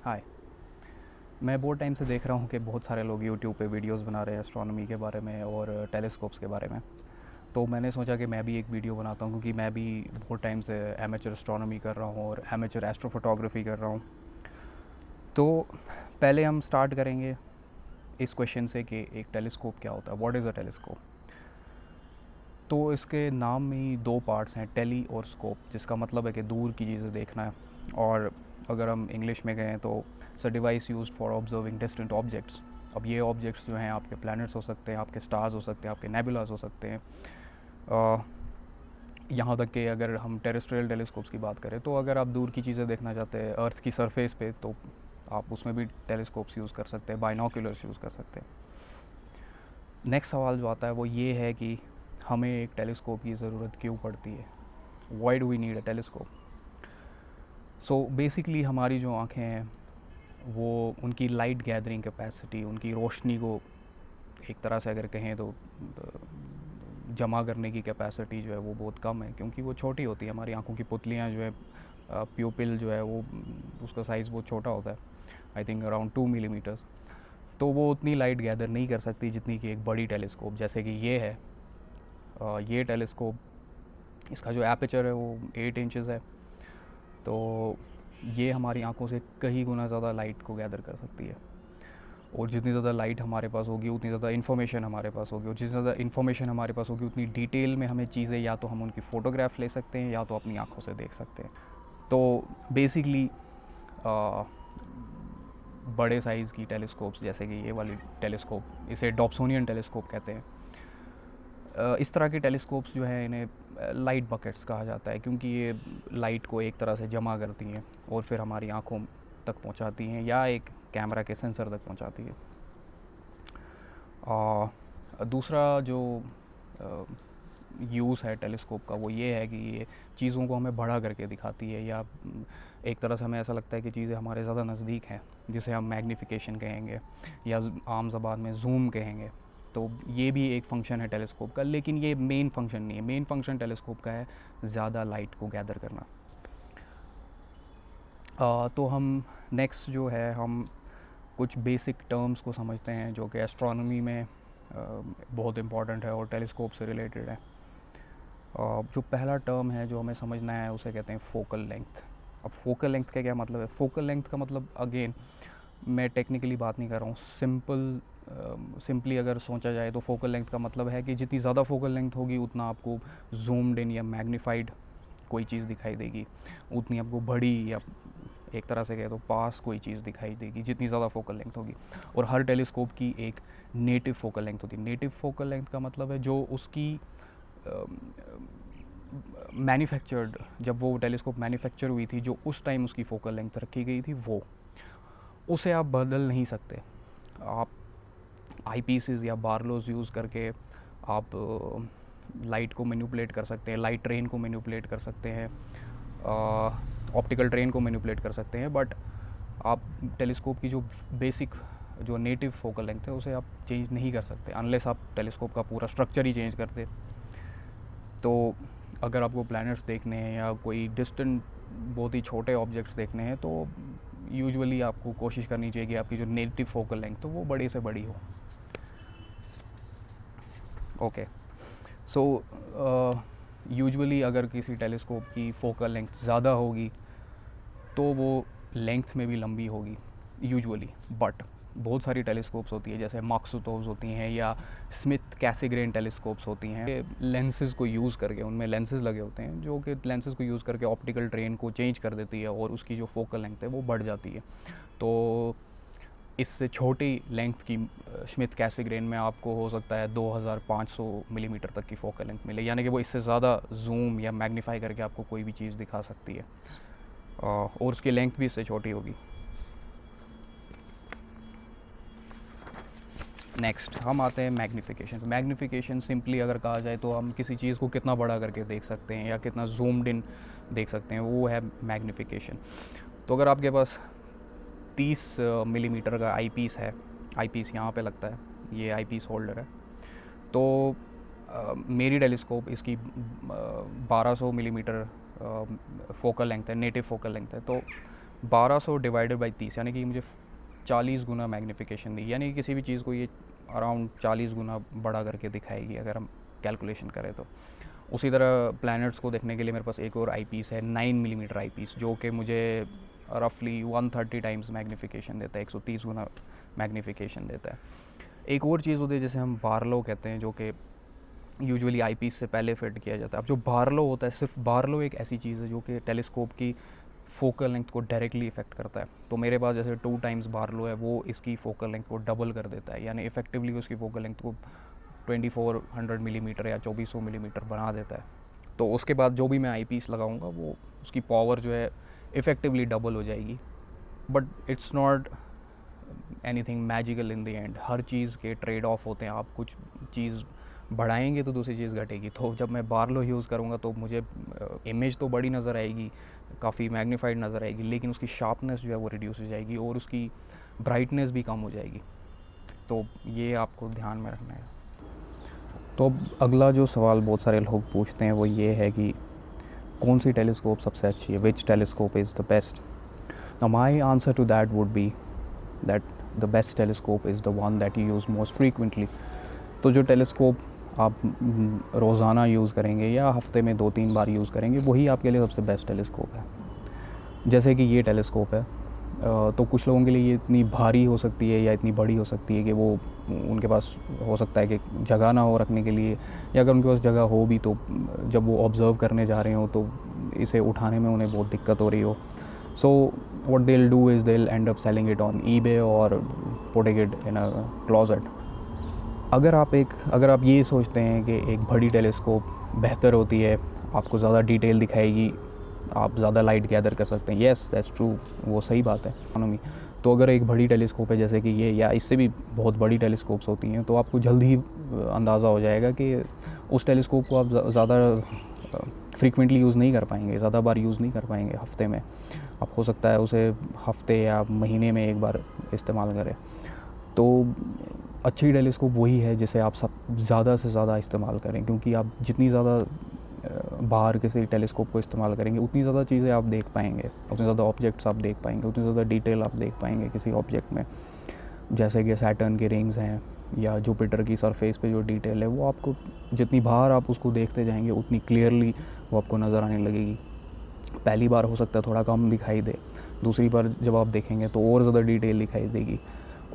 हाय। मैं बहुत टाइम से देख रहा हूँ कि बहुत सारे लोग यूट्यूब पे वीडियोस बना रहे हैं एस्ट्रोनॉमी के बारे में और टेलीस्कोप्स के बारे में। तो मैंने सोचा कि मैं भी एक वीडियो बनाता हूँ, क्योंकि मैं भी बहुत टाइम से एमेचर एस्ट्रोनॉमी कर रहा हूँ और एमेचर एस्ट्रोफोटोग्राफी कर रहा हूँ। तो पहले हम स्टार्ट करेंगे इस क्वेश्चन से कि एक टेलीस्कोप क्या होता है, व्हाट इज़ अ टेलीस्कोप। तो इसके नाम में ही दो पार्ट्स हैं, टेली और स्कोप, जिसका मतलब है कि दूर की चीज़ें देखना है। और अगर हम इंग्लिश में कहें तो it's a device used for observing distant objects. अब ये ऑब्जेक्ट्स जो हैं आपके प्लैनेट्स हो सकते हैं, आपके स्टार्स हो सकते हैं, आपके नेबुलास हो सकते हैं। यहाँ तक कि अगर हम टेरेस्ट्रियल टेलीस्कोप्स की बात करें तो अगर आप दूर की चीज़ें देखना चाहते हैं अर्थ की सरफेस पे, तो आप उसमें भी टेलीस्कोप्स यूज़ कर सकते हैं, बाइनोकुलर्स यूज़ कर सकते हैं। नेक्स्ट सवाल जो आता है वो ये है कि हमें एक टेलीस्कोप की ज़रूरत क्यों पड़ती है, why do we need a telescope. So basically हमारी जो आँखें हैं वो उनकी लाइट गैदरिंग कैपेसिटी, उनकी रोशनी को एक तरह से अगर कहें तो जमा करने की कैपेसिटी जो है वो बहुत कम है, क्योंकि वो छोटी होती है। हमारी आंखों की पुतलियाँ जो है, प्यूपिल जो है वो, उसका साइज़ बहुत छोटा होता है, आई थिंक अराउंड 2 मिलीमीटर्स। तो वो उतनी लाइट गैदर नहीं कर सकती जितनी कि एक बड़ी टेलीस्कोप जैसे कि ये है। ये टेलीस्कोप, इसका जो एपेचर है वो 8 इंचज़ है। तो ये हमारी आंखों से कई गुना ज़्यादा लाइट को गैदर कर सकती है। और जितनी ज़्यादा लाइट हमारे पास होगी उतनी ज़्यादा इन्फॉर्मेशन हमारे पास होगी, और जितनी ज़्यादा इन्फॉर्मेशन हमारे पास होगी उतनी डिटेल में हमें चीज़ें या तो हम उनकी फ़ोटोग्राफ ले सकते हैं या तो अपनी आँखों से देख सकते हैं। तो बेसिकली बड़े साइज़ की टेलीस्कोप्स जैसे कि ये वाली टेलीस्कोप, इसे डॉप्सोनियन टेलीस्कोप कहते हैं। इस तरह के टेलीस्कोप्स जो है इन्हें लाइट बकेट्स कहा जाता है, क्योंकि ये लाइट को एक तरह से जमा करती हैं और फिर हमारी आँखों तक पहुँचाती हैं या एक कैमरा के सेंसर तक पहुँचाती है। दूसरा जो यूज़ है टेलीस्कोप का वो ये है कि ये चीज़ों को हमें बड़ा करके दिखाती है, या एक तरह से हमें ऐसा लगता है कि चीज़ें हमारे ज़्यादा नज़दीक हैं, जिसे हम मैग्नीफिकेशन कहेंगे या आम ज़बान में जूम कहेंगे। तो ये भी एक फ़ंक्शन है टेलीस्कोप का, लेकिन ये मेन फंक्शन नहीं है। मेन फंक्शन टेलीस्कोप का है ज़्यादा लाइट को गैदर करना। तो हम नेक्स्ट जो है हम कुछ बेसिक टर्म्स को समझते हैं जो कि एस्ट्रोनॉमी में बहुत इम्पॉर्टेंट है और टेलीस्कोप से रिलेटेड है। जो पहला टर्म है जो हमें समझना है उसे कहते हैं फोकल लेंथ। अब फोकल लेंथ का क्या मतलब है? फोकल लेंथ का मतलब, अगेन मैं टेक्निकली बात नहीं कर रहा हूँ, सिंपली अगर सोचा जाए तो फोकल लेंथ का मतलब है कि जितनी ज़्यादा फोकल लेंथ होगी उतना आपको जूम्ड इन या मैग्नीफाइड कोई चीज़ दिखाई देगी, उतनी आपको बड़ी या एक तरह से कहे तो पास कोई चीज़ दिखाई देगी जितनी ज़्यादा फोकल लेंथ होगी। और हर टेलीस्कोप की एक नेटिव फोकल लेंथ होती है। नेटिव फोकल लेंथ का मतलब है जो उसकी मैन्युफैक्चर्ड, जब वो टेलीस्कोप मैन्युफैक्चर हुई थी, जो उस टाइम उसकी फोकल लेंथ रखी गई थी, वो उसे आप बदल नहीं सकते। आप आई पीसेस या बारलोज यूज़ करके आप लाइट को मैनिपुलेट कर सकते हैं, लाइट ट्रेन को मैनिपुलेट कर सकते हैं, ऑप्टिकल ट्रेन को मैनिपुलेट कर सकते हैं, बट आप टेलीस्कोप की जो बेसिक जो नेटिव फोकल लेंथ है उसे आप चेंज नहीं कर सकते अनलेस आप टेलीस्कोप का पूरा स्ट्रक्चर ही चेंज करते। तो अगर आपको प्लैनेट्स देखने हैं या कोई डिस्टेंट बहुत ही छोटे ऑब्जेक्ट्स देखने हैं तो यूजुअली आपको कोशिश करनी चाहिए कि आपकी जो नेटिव फोकल लेंथ तो वो बड़े से बड़ी हो। ओके, सो यूजुअली अगर किसी टेलीस्कोप की फोकल लेंथ ज़्यादा होगी तो वो लेंथ में भी लंबी होगी यूजुअली। बट बहुत सारी टेलीस्कोप्स होती है जैसे मार्कसोटोव्स होती हैं या स्मिथ कैसेग्रेन टेलीस्कोप्स होती हैं, लेंसेज को यूज़ करके, उनमें लेंसेज लगे होते हैं जो कि लेंसेज को यूज़ करके ऑप्टिकल ट्रेन को चेंज कर देती है और उसकी जो फोकल लेंथ है वो बढ़ जाती है। तो इससे छोटी लेंथ की स्मिथ कैसेग्रेन में आपको हो सकता है 2500 मिलीमीटर तक की फोकल लेंथ मिले, यानी कि वो इससे ज़्यादा जूम या मैग्नीफाई करके आपको कोई भी चीज़ दिखा सकती है और उसकी लेंथ भी इससे छोटी होगी। नेक्स्ट हम आते हैं मैग्नीफिकेशन। मैग्नीफिकेशन सिंपली अगर कहा जाए तो हम किसी चीज़ को कितना बड़ा करके देख सकते हैं या कितना जूम्ड इन देख सकते हैं, वो है मैग्नीफिकेशन। तो अगर आपके पास 30 मिलीमीटर का आई पीस है, आई पीस यहाँ पे लगता है, ये आई पीस होल्डर है, तो मेरी टेलीस्कोप इसकी 1200 मिलीमीटर फोकल लेंथ है, नेटिव फोकल लेंथ है। तो 1200 डिवाइडेड बाई 30 यानी कि मुझे 40 गुना मैग्नीफिकेशन दी, यानी कि किसी भी चीज़ को ये अराउंड 40 गुना बड़ा करके दिखाएगी अगर हम कैलकुलेशन करें तो। उसी तरह प्लैनेट्स को देखने के लिए मेरे पास एक और आई पीस है 9 मिलीमीटर आई पीस, जो कि मुझे रफली 130 टाइम्स मैग्नीफिकेशन देता है, 130 गुना मैग्नीफिकेशन देता है। एक और चीज़ होती है जिसे हम बारलो कहते हैं, जो कि यूजुअली आई पीस से पहले फिट किया जाता है। अब जो बारलो होता है, सिर्फ बारलो एक ऐसी चीज़ है जो कि टेलीस्कोप की फोकल लेंथ को डायरेक्टली इफेक्ट करता है। तो मेरे पास जैसे 2 टाइम्स बारलो है, वो इसकी फोकल लेंथ को डबल कर देता है, यानी इफेक्टिवली उसकी फोकल लेंथ को 2400 मिलीमीटर या 2400 मिलीमीटर बना देता है। तो उसके बाद जो भी मैं आई पीस लगाऊंगा वो उसकी पावर जो है इफ़ेक्टिवली डबल हो जाएगी। But it's not anything magical in the end. हर चीज़ के ट्रेड ऑफ होते हैं, आप कुछ चीज़ बढ़ाएंगे तो दूसरी चीज़ घटेगी। तो जब मैं बारलो यूज़ करूँगा तो मुझे इमेज तो बड़ी नज़र आएगी, काफ़ी मैग्नीफाइड नज़र आएगी, लेकिन उसकी शार्पनेस जो है वो रिड्यूस हो जाएगी और उसकी ब्राइटनेस भी कम हो जाएगी। तो ये आपको ध्यान में रखना है। तो अब अगला जो सवाल बहुत सारे लोग पूछते हैं वो ये है कि कौन सी टेलीस्कोप सबसे अच्छी है, which telescope is the best. Now my answer to that would be that the best telescope is the one that you use most frequently. तो जो टेलीस्कोप आप रोज़ाना यूज़ करेंगे या हफ्ते में 2-3 बार यूज़ करेंगे, वही आपके लिए सबसे बेस्ट टेलीस्कोप है। जैसे कि ये टेलीस्कोप है, तो कुछ लोगों के लिए ये इतनी भारी हो सकती है या इतनी बड़ी हो सकती है कि वो उनके पास हो सकता है कि जगह ना हो रखने के लिए, या अगर उनके पास जगह हो भी तो जब वो ऑब्ज़र्व करने जा रहे हो तो इसे उठाने में उन्हें बहुत दिक्कत हो रही हो। So what they will do is they will end up selling it on eBay और putting it in a closet. अगर आप ये सोचते हैं कि एक बड़ी टेलीस्कोप बेहतर होती है, आपको ज़्यादा डिटेल दिखाएगी, आप ज़्यादा लाइट गैदर कर सकते हैं, येस दैट्स ट्रू, वो सही बात है इकोनॉमी। तो अगर एक बड़ी टेलीस्कोप है जैसे कि ये, या इससे भी बहुत बड़ी टेलीस्कोप्स होती हैं, तो आपको जल्द ही अंदाज़ा हो जाएगा कि उस टेलीस्कोप को आप ज़्यादा फ्रीक्वेंटली यूज़ नहीं कर पाएंगे, ज़्यादा बार यूज़ नहीं कर पाएंगे हफ्ते में। आप हो सकता है उसे हफ्ते या महीने में एक बार इस्तेमाल करें। तो अच्छी टेलीस्कोप वही है जिसे आप सब ज़्यादा से ज़्यादा इस्तेमाल करें, क्योंकि आप जितनी ज़्यादा बाहर किसी टेलीस्कोप को इस्तेमाल करेंगे उतनी ज़्यादा चीज़ें आप देख पाएंगे, उतने ज़्यादा ऑब्जेक्ट्स आप देख पाएंगे, उतनी ज़्यादा डिटेल आप देख पाएंगे किसी ऑब्जेक्ट में। जैसे कि सैटर्न के रिंग्स हैं या जुपिटर की सरफेस पे जो डिटेल है, वो आपको जितनी बार आप उसको देखते जाएंगे उतनी क्लियरली वो आपको नज़र आने लगेगी। पहली बार हो सकता है थोड़ा कम दिखाई दे, दूसरी बार जब आप देखेंगे तो और ज़्यादा डिटेल दिखाई देगी।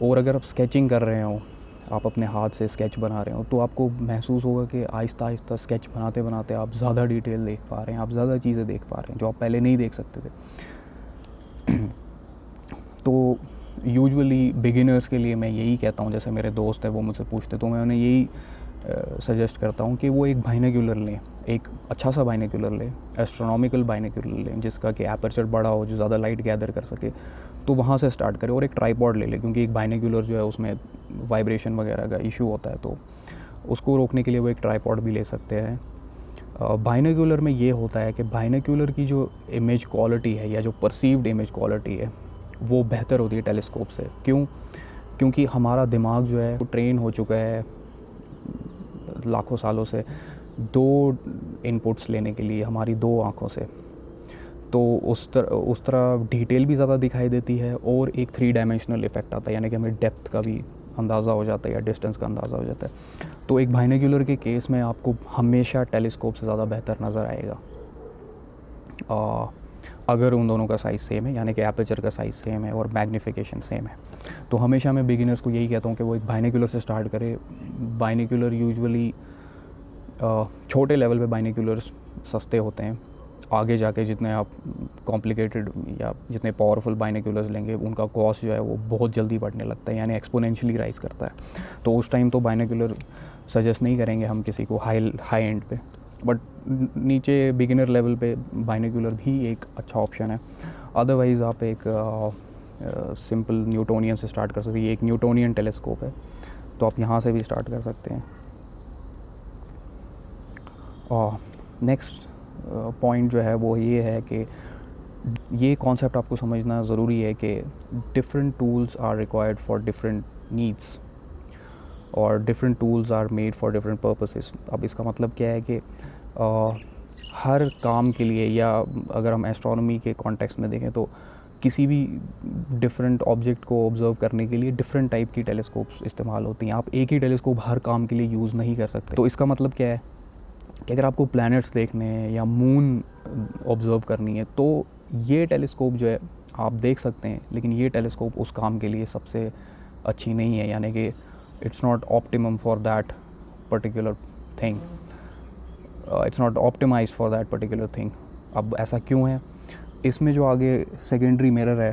और अगर आप स्केचिंग कर रहे हो, आप अपने हाथ से स्केच बना रहे हो, तो आपको महसूस होगा कि आहिस्ता आहिस्ता स्केच बनाते बनाते आप ज़्यादा डिटेल देख पा रहे हैं, आप ज़्यादा चीज़ें देख पा रहे हैं जो आप पहले नहीं देख सकते थे। तो यूजुअली बिगिनर्स के लिए मैं यही कहता हूँ, जैसे मेरे दोस्त हैं वो मुझसे पूछते, तो मैं उन्हें यही सजेस्ट करता हूँ कि वो एक बाइनोक्यूलर लें, एक अच्छा सा बाइनोक्यूलर लें, एस्ट्रोनॉमिकल बाइनोक्यूलर लें जिसका कि एपर्चर बड़ा हो, जो ज़्यादा लाइट गैदर कर सके, तो वहाँ से स्टार्ट करें। और एक ट्राइपॉड ले लें, क्योंकि एक बाइनोक्यूलर जो है उसमें वाइब्रेशन वगैरह का इशू होता है, तो उसको रोकने के लिए वो एक ट्राइपॉड भी ले सकते हैं। बाइनोक्यूलर में ये होता है कि बाइनोक्यूलर की जो इमेज क्वालिटी है या जो परसीव्ड इमेज क्वालिटी है वो बेहतर होती है टेलीस्कोप से। क्योंकि हमारा दिमाग जो है वो ट्रेन हो चुका है लाखों सालों से 2 इनपुट्स लेने के लिए, हमारी 2 आँखों से। तो उस तरह डिटेल भी ज़्यादा दिखाई देती है और एक 3 डायमेंशनल इफेक्ट आता है, यानी कि हमें डेप्थ का भी अंदाज़ा हो जाता है या डिस्टेंस का अंदाज़ा हो जाता है। तो एक बाइनोक्यूलर के केस में आपको हमेशा टेलीस्कोप से ज़्यादा बेहतर नज़र आएगा अगर उन दोनों का साइज़ सेम है, यानी कि एपर्चर का साइज़ सेम है और मैग्नीफिकेशन सेम है। तो हमेशा मैं बिगिनर्स को यही कहता हूँ कि वो एक बाइनोक्यूलर से स्टार्ट करें। बाइनोक्यूलर यूजुअली छोटे लेवल पे बाइनोक्यूलर्स सस्ते होते हैं, आगे जाके जितने आप कॉम्प्लिकेटेड या जितने पावरफुल बाइनोक्यूलर्स लेंगे उनका कॉस्ट जो है वो बहुत जल्दी बढ़ने लगता है, यानी एक्सपोनेंशियली राइज़ करता है। तो उस टाइम तो बाइनोक्यूलर सजेस्ट नहीं करेंगे हम किसी को हाई एंड पे, बट नीचे बिगिनर लेवल पे बाइनोक्यूलर भी एक अच्छा ऑप्शन है। अदरवाइज़ आप एक सिंपल न्यूटोनियन से स्टार्ट कर सकते हैं। ये एक न्यूटोनियन टेलीस्कोप है, तो आप यहाँ से भी स्टार्ट कर सकते हैं। और नेक्स्ट पॉइंट जो है वो ये है कि ये कॉन्सेप्ट आपको समझना ज़रूरी है कि different tools are required for different needs और different tools are made for different purposes. अब इसका मतलब क्या है कि हर काम के लिए, या अगर हम एस्ट्रोनॉमी के कॉन्टेक्स्ट में देखें तो किसी भी डिफरेंट ऑब्जेक्ट को ऑब्ज़र्व करने के लिए डिफरेंट टाइप की टेलीस्कोप्स इस्तेमाल होती हैं। आप एक ही टेलीस्कोप हर काम के लिए यूज़ नहीं कर सकते। तो इसका मतलब क्या है कि अगर आपको प्लैनेट्स देखने हैं या मून ऑब्ज़र्व करनी है तो ये टेलीस्कोप जो है आप देख सकते हैं, लेकिन ये टेलीस्कोप उस काम के लिए सबसे अच्छी नहीं है, यानी कि it's not optimum for that particular thing, it's not optimise for that particular thing. अब ऐसा क्यों है? इसमें जो आगे सेकेंडरी मिरर है,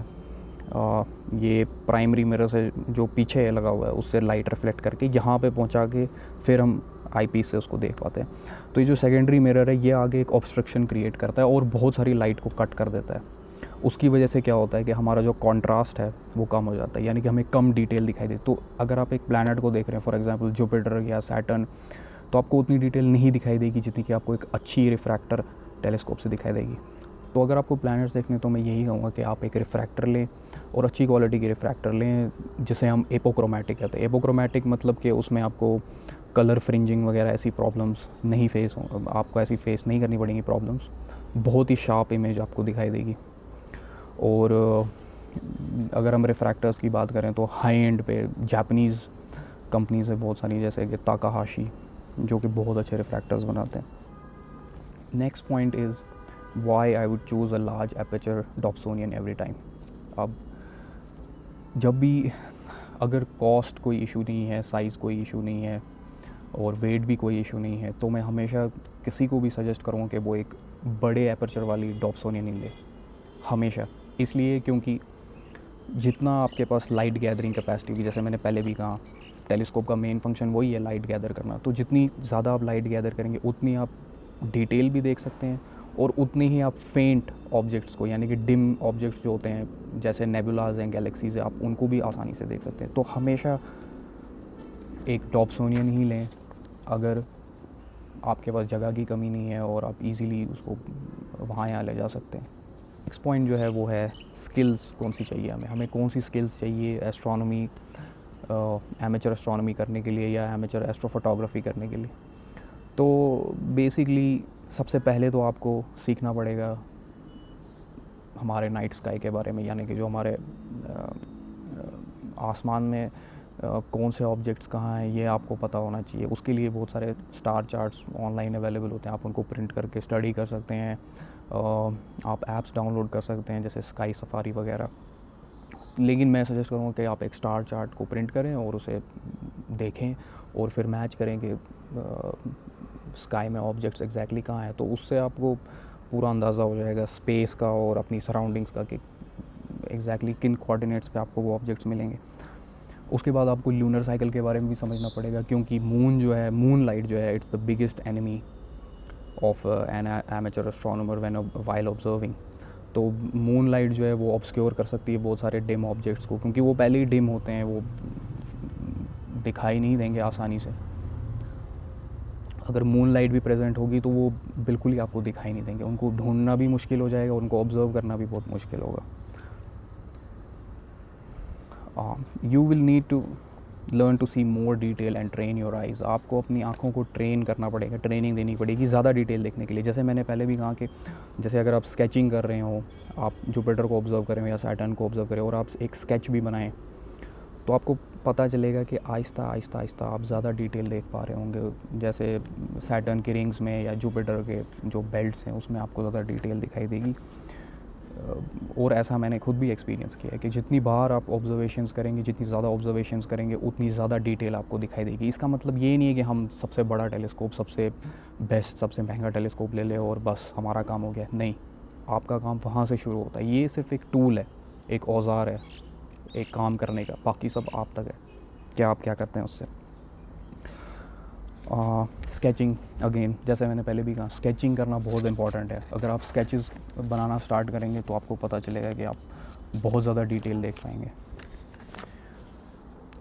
ये प्राइमरी मिरर से जो पीछे लगा हुआ है उससे लाइट रिफ्लेक्ट करके यहाँ पे पहुँचा के फिर हम आईपीस से उसको देख पाते हैं। तो ये जो सेकेंडरी मिरर है ये आगे एक ऑब्स्ट्रक्शन क्रिएट करता है और बहुत सारी लाइट को कट कर देता है। उसकी वजह से क्या होता है कि हमारा जो कॉन्ट्रास्ट है वो कम हो जाता है, यानी कि हमें कम डिटेल दिखाई देती। तो अगर आप एक प्लैनेट को देख रहे हैं, फॉर एग्जांपल जुपिटर या सैटर्न, तो आपको उतनी डिटेल नहीं दिखाई देगी जितनी कि आपको एक अच्छी रिफ्रैक्टर टेलीस्कोप से दिखाई देगी। तो अगर आपको प्लैनेट्स देखने तो मैं यही कहूँगा कि आप एक रिफ्रैक्टर लें और अच्छी क्वालिटी की रिफ्रैक्टर लें जिसे हम एपोक्रोमैटिक कहते हैं। एपोक्रोमैटिक मतलब कि उसमें आपको कलर फ्रिंजिंग वगैरह ऐसी प्रॉब्लम्स नहीं फेस हो, आपको ऐसी फेस नहीं करनी पड़ेंगी प्रॉब्लम्स। बहुत ही शार्प इमेज आपको दिखाई देगी। और अगर हम रिफ्रैक्टर्स की बात करें तो हाई एंड पे जापानीज़ कंपनीज है बहुत सारी, जैसे कि ताकाहाशी, जो कि बहुत अच्छे रिफ्रैक्टर्स बनाते हैं। Next point is why I would choose a large aperture Dobsonian every time. अब जब भी अगर कॉस्ट कोई इशू नहीं है, साइज़ कोई इशू नहीं है और वेट भी कोई इशू नहीं है, तो मैं हमेशा किसी को भी सजेस्ट करूँगा कि वो एक बड़े एपर्चर वाली डॉप्सोनियन ही ले, हमेशा। इसलिए क्योंकि जितना आपके पास लाइट गैदरिंग कैपेसिटी होगी, जैसे मैंने पहले भी कहा टेलीस्कोप का मेन फंक्शन वही है लाइट गैदर करना, तो जितनी ज़्यादा आप लाइट गैदर करेंगे उतनी आप डिटेल भी देख सकते हैं और उतनी ही आप फेंट ऑब्जेक्ट्स को, यानी कि डिम ऑब्जेक्ट्स जो होते हैं जैसे नेबुलाज हैं, गैलेक्सीज हैं, आप उनको भी आसानी से देख सकते हैं। तो हमेशा एक डॉप्सोनियन ही लें अगर आपके पास जगह की कमी नहीं है और आप इजीली उसको वहाँ यहाँ ले जा सकते हैं। नेक्स्ट पॉइंट जो है वो है स्किल्स कौन सी चाहिए हमें कौन सी स्किल्स चाहिए एस्ट्रोनॉमी, एमेचर एस्ट्रोनॉमी करने के लिए या एमेचर एस्ट्रोफोटोग्राफी करने के लिए। तो बेसिकली सबसे पहले तो आपको सीखना पड़ेगा हमारे नाइट स्काई के बारे में, यानी कि जो हमारे आसमान में कौन से ऑब्जेक्ट्स कहाँ हैं ये आपको पता होना चाहिए। उसके लिए बहुत सारे स्टार चार्ट्स ऑनलाइन अवेलेबल होते हैं, आप उनको प्रिंट करके स्टडी कर सकते हैं। आप ऐप्स डाउनलोड कर सकते हैं जैसे स्काई सफारी वगैरह। लेकिन मैं सजेस्ट करूँगा कि आप एक स्टार चार्ट को प्रिंट करें और उसे देखें और फिर मैच करें कि स्काई में ऑब्जेक्ट्स एग्जैक्टली कहाँ हैं। तो उससे आपको पूरा अंदाज़ा हो जाएगा स्पेस का और अपनी सराउंडिंग्स का कि एग्जैक्टली किन कोऑर्डिनेट्स पे आपको वो ऑब्जेक्ट्स मिलेंगे। उसके बाद आपको लूनर साइकिल के बारे में भी समझना पड़ेगा, क्योंकि मून जो है, मून लाइट जो है, it's the biggest enemy of N amateur astronomer when while observing. तो मून लाइट जो है वो ऑब्सक्योर कर सकती है बहुत सारे डिम ऑब्जेक्ट्स को, क्योंकि वो पहले ही डिम होते हैं, वो दिखाई नहीं देंगे आसानी से। अगर मून लाइट भी प्रेजेंट होगी तो वो बिल्कुल ही आपको दिखाई नहीं देंगे, उनको ढूंढना भी मुश्किल हो जाएगा, उनको ऑब्जर्व करना भी बहुत मुश्किल होगा। You will need to learn to see more detail and train your eyes. आपको अपनी आँखों को ट्रेन करना पड़ेगा, ट्रेनिंग देनी पड़ेगी ज़्यादा डिटेल देखने के लिए। जैसे मैंने पहले भी कहा कि जैसे अगर आप स्केचिंग कर रहे हो, आप जुपिटर को ऑब्ज़र्व करें या सैटर्न को ऑब्ज़र्व करें और आप एक स्केच भी बनाएं, तो आपको पता चलेगा कि आहिस्ता आहिस्ता आहिस्ता आप ज़्यादा डिटेल देख पा रहे होंगे। जैसे सैटर्न के रिंग्स में या जुपिटर के जो बेल्ट्स हैं उसमें आपको ज़्यादा डिटेल दिखाई देगी। और ऐसा मैंने खुद भी एक्सपीरियंस किया है कि जितनी बार आप ऑब्जर्वेशंस करेंगे, जितनी ज़्यादा ऑब्जर्वेशंस करेंगे, उतनी ज़्यादा डिटेल आपको दिखाई देगी। इसका मतलब ये नहीं है कि हम सबसे बड़ा टेलीस्कोप, सबसे बेस्ट, सबसे महंगा टेलीस्कोप ले लें और बस हमारा काम हो गया। नहीं, आपका काम वहाँ से शुरू होता है। ये सिर्फ एक टूल है, एक औजार है एक काम करने का, बाकी सब आप तक है कि आप क्या करते हैं उससे। स्केचिंग, अगेन जैसे मैंने पहले भी कहा, स्केचिंग करना बहुत इंपॉर्टेंट है। अगर आप स्केचेस बनाना स्टार्ट करेंगे तो आपको पता चलेगा कि आप बहुत ज़्यादा डिटेल देख पाएंगे।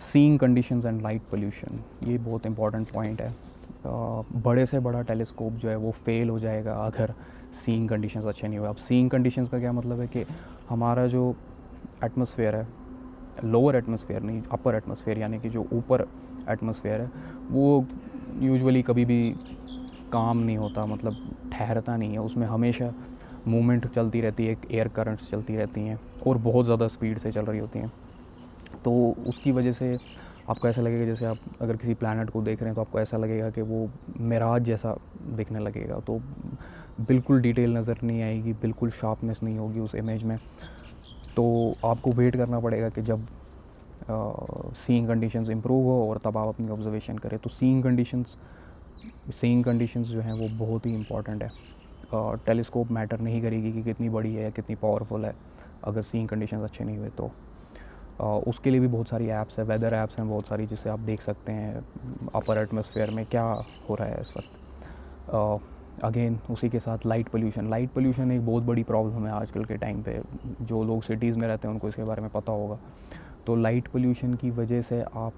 Seeing conditions and light pollution, ये बहुत इंपॉर्टेंट पॉइंट है। बड़े से बड़ा टेलीस्कोप जो है वो फेल हो जाएगा अगर सीइंग कंडीशंस अच्छे नहीं हुए। अब सीइंग कंडीशंस का क्या मतलब है कि हमारा जो एटमॉस्फेयर है, लोअर एटमॉस्फेयर नहीं, अपर एटमॉस्फेयर, यानी कि जो ऊपर एटमॉस्फेयर है, वो यूजुअली कभी भी काम नहीं होता, मतलब ठहरता नहीं है। उसमें हमेशा मूवमेंट चलती रहती है, एयर करंट्स चलती रहती हैं और बहुत ज़्यादा स्पीड से चल रही होती हैं। तो उसकी वजह से आपको ऐसा लगेगा जैसे आप अगर किसी प्लैनेट को देख रहे हैं तो आपको ऐसा लगेगा कि वो मिराज जैसा दिखने लगेगा। तो बिल्कुल डिटेल नज़र नहीं आएगी, बिल्कुल शार्पनेस नहीं होगी उस इमेज में। तो आपको वेट करना पड़ेगा कि जब सीइंग कंडीशंस इम्प्रूव हो और तब आप अपनी ऑब्जर्वेशन करें। तो सीइंग कंडीशंस जो हैं वो बहुत ही इंपॉर्टेंट है। टेलीस्कोप मैटर नहीं करेगी कि कितनी बड़ी है, कितनी पावरफुल है, अगर सीइंग कंडीशंस अच्छे नहीं हुए तो। उसके लिए भी बहुत सारी ऐप्स है, वेदर ऐप्स हैं बहुत सारी, जिससे आप देख सकते हैं अपर एटमॉस्फेयर में क्या हो रहा है इस वक्त। अगेन उसी के साथ लाइट पोल्यूशन एक बहुत बड़ी प्रॉब्लम है आजकल के टाइम पे। जो लोग सिटीज़ में रहते हैं उनको इसके बारे में पता होगा। तो लाइट पोल्यूशन की वजह से आप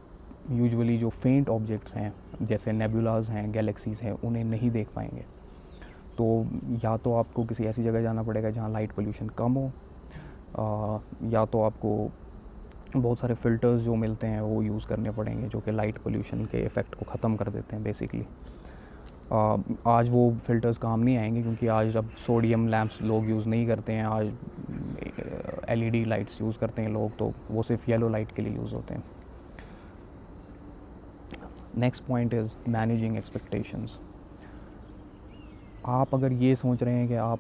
यूजुअली जो फेंट ऑब्जेक्ट्स हैं जैसे नेबुलाज हैं, गैलेक्सीज़ हैं, उन्हें नहीं देख पाएंगे। तो या तो आपको किसी ऐसी जगह जाना पड़ेगा जहाँ लाइट पोल्यूशन कम हो, या तो आपको बहुत सारे फ़िल्टर्स जो मिलते हैं वो यूज़ करने पड़ेंगे जो कि लाइट पोल्यूशन के इफ़ेक्ट को ख़त्म कर देते हैं बेसिकली। आज वो फ़िल्टर्स काम नहीं आएंगे क्योंकि आज अब सोडियम लैंप्स लोग यूज़ नहीं करते हैं, आज एलईडी लाइट्स यूज़ करते हैं लोग, तो वो सिर्फ येलो लाइट के लिए यूज़ होते हैं। Next point is managing expectations. आप अगर ये सोच रहे हैं कि आप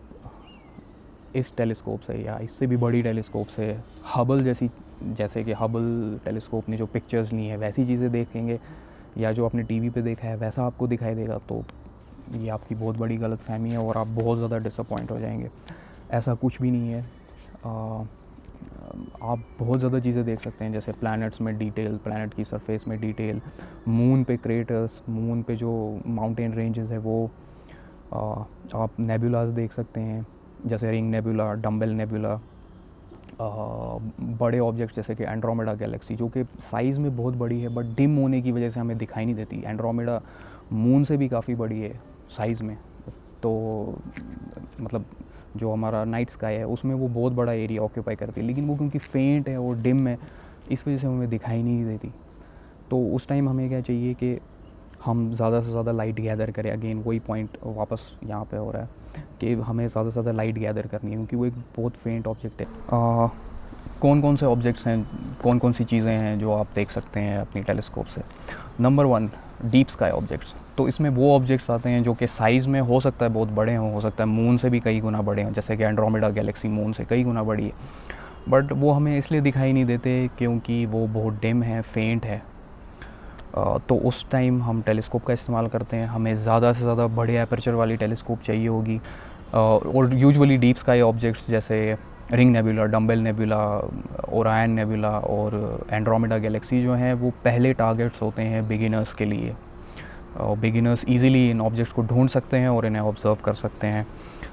इस टेलीस्कोप से या इससे भी बड़ी टेलीस्कोप से हबल जैसे कि हबल टेलीस्कोप ने जो पिक्चर्स ली हैं वैसी चीज़ें देखेंगे, या जो आपने टीवी पे देखा है वैसा आपको दिखाई देगा, तो ये आपकी बहुत बड़ी गलतफहमी है और आप बहुत ज़्यादा डिसअपॉइंट हो जाएंगे। ऐसा कुछ भी नहीं है। आप बहुत ज़्यादा चीज़ें देख सकते हैं, जैसे प्लैनेट्स में डिटेल, प्लैनेट की सरफेस में डिटेल, मून पे क्रेटर्स, मून पे जो माउंटेन रेंजेस है वो, आप नेबुलास देख सकते हैं जैसे रिंग नेबुला, डम्बेल नेबुला, बड़े ऑब्जेक्ट्स जैसे कि एंड्रोमेडा गैलेक्सी जो कि साइज़ में बहुत बड़ी है बट डिम होने की वजह से हमें दिखाई नहीं देती। एंड्रोमेडा मून से भी काफ़ी बड़ी है साइज़ में, तो मतलब जो हमारा नाइट स्काई है उसमें वो बहुत बड़ा एरिया ऑक्यूपाई करती है, लेकिन वो क्योंकि फेंट है और डिम है इस वजह से हमें दिखाई नहीं देती। तो उस टाइम हमें क्या चाहिए कि हम ज़्यादा से ज़्यादा लाइट गैदर करें। अगेन वही पॉइंट वापस यहाँ पे हो रहा है कि हमें ज़्यादा से ज़्यादा लाइट गैदर करनी है क्योंकि वो एक बहुत फेंट ऑब्जेक्ट है। कौन कौन से ऑब्जेक्ट्स हैं, कौन कौन सी चीज़ें हैं जो आप देख सकते हैं अपनी टेलीस्कोप से। Number 1, deep sky objects. तो इसमें वो ऑब्जेक्ट्स आते हैं जो कि साइज़ में हो सकता है बहुत बड़े हों, हो सकता है मून से भी कई गुना बड़े हों, जैसे कि एंड्रोमेडा गैलेक्सी मून से कई गुना बड़ी है, बट वो हमें इसलिए दिखाई नहीं देते क्योंकि वो बहुत डिम है, फेंट है। तो उस टाइम हम टेलीस्कोप का इस्तेमाल करते हैं। हमें ज़्यादा से ज़्यादा बड़े एपर्चर वाली टेलीस्कोप चाहिए होगी, और यूजुअली डीप स्काई ऑब्जेक्ट्स जैसे ring nebula, dumbbell nebula, Orion nebula और एंड्रोमेडा गैलेक्सी जो हैं वो पहले टारगेट्स होते हैं बिगिनर्स के लिए। बिगिनर्स इजीली इन ऑब्जेक्ट्स को ढूंढ सकते हैं और इन्हें ऑब्ज़र्व कर सकते हैं।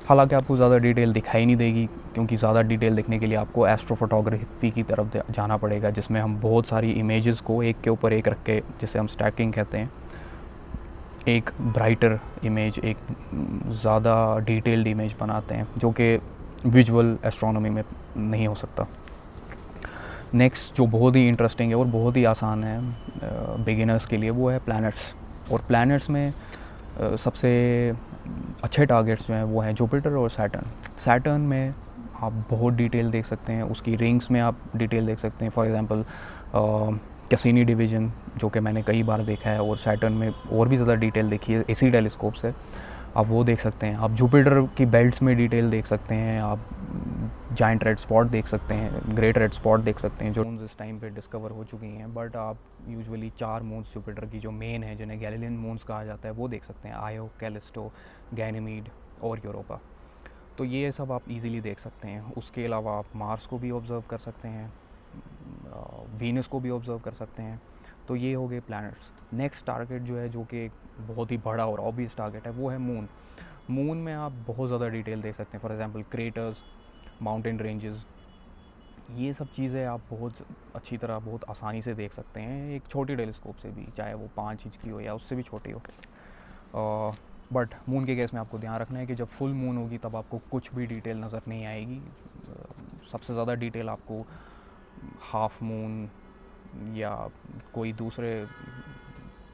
हालांकि आपको ज़्यादा डिटेल दिखाई नहीं देगी क्योंकि ज़्यादा डिटेल देखने के लिए आपको एस्ट्रोफोटोग्राफी की तरफ जाना पड़ेगा, जिसमें हम बहुत सारी इमेजेस को एक के ऊपर एक रख के, जिसे हम स्टैकिंग कहते हैं, एक ब्राइटर इमेज, एक ज़्यादा डिटेल्ड इमेज बनाते हैं जो कि विजुअल एस्ट्रोनॉमी में नहीं हो सकता। नेक्स्ट जो बहुत ही इंटरेस्टिंग है और बहुत ही आसान है बिगिनर्स के लिए वो है प्लैनेट्स। और प्लैनेट्स में सबसे अच्छे टारगेट्स जो हैं वो हैं जुपिटर और सैटर्न में आप बहुत डिटेल देख सकते हैं, उसकी रिंग्स में आप डिटेल देख सकते हैं। फॉर एग्जांपल कैसिनी डिवीज़न जो कि मैंने कई बार देखा है, और सैटर्न में और भी ज़्यादा डिटेल देखी है इसी टेलीस्कोप से, आप वो देख सकते हैं। आप जुपिटर की बेल्ट्स में डिटेल देख सकते हैं, आप जाइंट रेड स्पॉट देख सकते हैं, ग्रेट रेड स्पॉट देख सकते हैं जो मून्स इस टाइम पे डिस्कवर हो चुकी हैं। बट आप यूजुअली 4 मून्स जुपिटर की जो मेन है, जिन्हें गैलीलियन मून्स कहा जाता है, वो देख सकते हैं, आयो, कैलिस्टो, गैनीमीड और यूरोपा। तो ये सब आप इजीली देख सकते हैं। उसके अलावा आप मार्स को भी ऑब्ज़र्व कर सकते हैं, वीनस को भी ऑब्ज़र्व कर सकते हैं। तो ये हो गए प्लैनेट्स। नेक्स्ट टारगेट जो है, जो कि एक बहुत ही बड़ा और ऑब्वियस टारगेट है, वो है मून। मून में आप बहुत ज़्यादा डिटेल देख सकते हैं। For example craters, mountain ranges, ये सब चीज़ें आप बहुत अच्छी तरह, बहुत आसानी से देख सकते हैं एक छोटी टेलीस्कोप से भी, चाहे वो 5 इंच की हो या उससे भी छोटी हो। बट मून के केस में आपको ध्यान रखना है कि जब फुल मून होगी तब आपको कुछ भी डिटेल नज़र नहीं आएगी। सबसे ज़्यादा डिटेल आपको हाफ मून या कोई दूसरे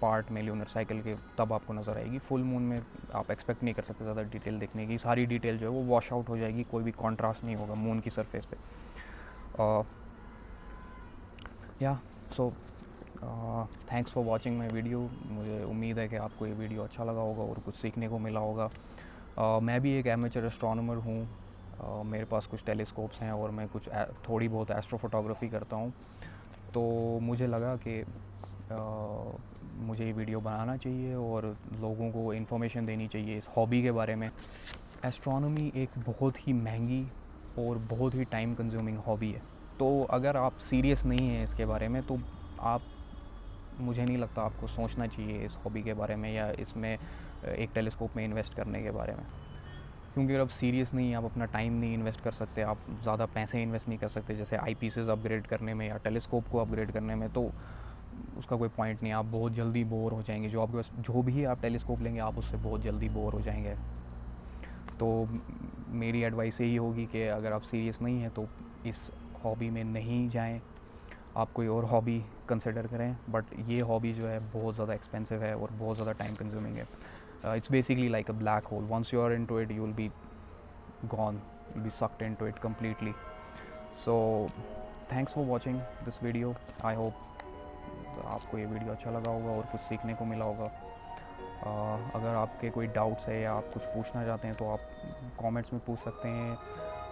पार्ट में ल्यूनर साइकिल के, तब आपको नज़र आएगी। फुल मून में आप एक्सपेक्ट नहीं कर सकते ज़्यादा डिटेल देखने की, सारी डिटेल जो है वो वॉश आउट हो जाएगी, कोई भी कॉन्ट्रास्ट नहीं होगा मून की सरफेस पे। या so thanks for watching my video. मुझे उम्मीद है कि आपको ये वीडियो अच्छा लगा होगा और कुछ सीखने को मिला होगा। मैं भी एक एमेचर एस्ट्रोनॉमर हूँ, मेरे पास कुछ टेलीस्कोप्स हैं और मैं कुछ थोड़ी बहुत एस्ट्रोफोटोग्राफी करता हूँ। तो मुझे लगा कि मुझे ये वीडियो बनाना चाहिए और लोगों को इन्फॉर्मेशन देनी चाहिए इस हॉबी के बारे में। एस्ट्रोनॉमी एक बहुत ही महंगी और बहुत ही टाइम कंज्यूमिंग हॉबी है, तो अगर आप सीरियस नहीं हैं इसके बारे में तो आप, मुझे नहीं लगता आपको सोचना चाहिए इस हॉबी के बारे में या इसमें एक टेलीस्कोप में इन्वेस्ट करने के बारे में। क्योंकि अगर आप सीरियस नहीं, आप अपना टाइम नहीं इन्वेस्ट कर सकते, आप ज़्यादा पैसे इन्वेस्ट नहीं कर सकते जैसे आई पीसेस अपग्रेड करने में या टेलीस्कोप को अपग्रेड करने में, तो उसका कोई पॉइंट नहीं। आप बहुत जल्दी बोर हो जाएंगे। जो आपके पास जो भी आप टेलीस्कोप लेंगे आप उससे बहुत जल्दी बोर हो जाएंगे। तो मेरी एडवाइस यही होगी कि अगर आप सीरियस नहीं हैं तो इस हॉबी में नहीं जाएं, आप कोई और हॉबी कंसिडर करें। बट ये हॉबी जो है बहुत ज़्यादा एक्सपेंसिव है और बहुत ज़्यादा टाइम कंज्यूमिंग है। It's basically like a black hole. Once you are into it, you'll be gone. You'll be sucked into it completely. So, thanks for watching this video. I hope आपको ये video अच्छा लगा होगा और कुछ सीखने को मिला होगा। अगर आपके कोई डाउट्स है या आप कुछ पूछना चाहते हैं तो आप कमेंट्स में पूछ सकते हैं।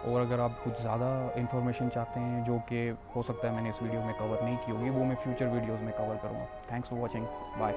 और अगर आप कुछ ज़्यादा इन्फॉर्मेशन चाहते हैं जो कि हो सकता है मैंने इस वीडियो में कवर नहीं की होगी, वो मैं फ्यूचर वीडियोज़ में कवर करूँगा। Thanks for watching. बाय।